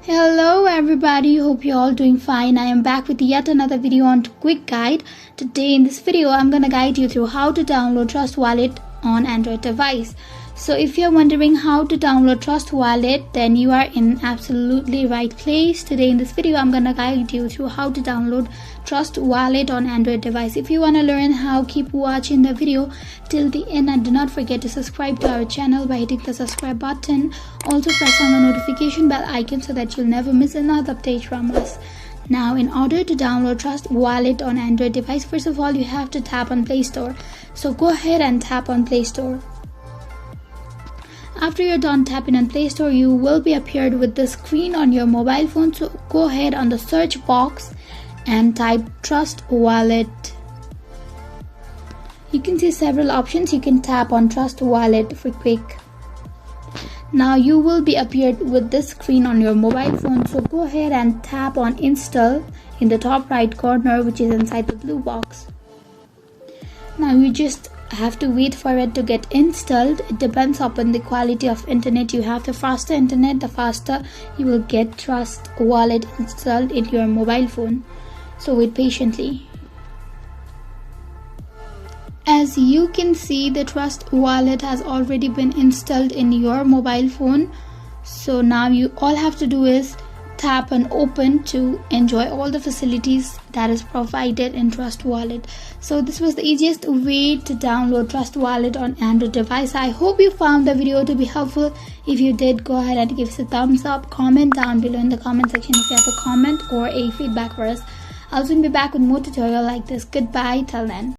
Hello everybody, hope you're all doing fine. I am back with yet another video on quick guide. Today in this video I'm gonna guide you through how to download Trust Wallet on Android device. So if you're wondering how to download Trust Wallet, then you are in absolutely right place. Today in this video I'm gonna guide you through how to download Trust Wallet on Android device. If you wanna learn how, keep watching the video till the end and do not forget to subscribe to our channel by hitting the subscribe button. Also press on the notification bell icon so that you'll never miss another update from us. Now, in order to download Trust Wallet on Android device, first of all you have to tap on Play Store. So go ahead and tap on Play Store. After you're done tapping on Play Store, you will be appeared with the screen on your mobile phone. So go ahead on the search box and type Trust Wallet. You can see several options. You can tap on Trust Wallet for quick. Now you will be appeared with this screen on your mobile phone. So go ahead and tap on Install in the top right corner, which is inside the blue box. Now you just have to wait for it to get installed. It depends upon the quality of internet you have. The faster internet, the faster you will get Trust Wallet installed in your mobile phone. So wait patiently. As you can see, the Trust Wallet has already been installed in your mobile phone. So now you all have to do is tap on open to enjoy all the facilities that is provided in Trust Wallet. So this was the easiest way to download Trust Wallet on Android device. I hope you found the video to be helpful. If you did, go ahead and give us a thumbs up. Comment down below in the comment section if you have a comment or a feedback for us. I'll soon be back with more tutorial like this. Goodbye till then.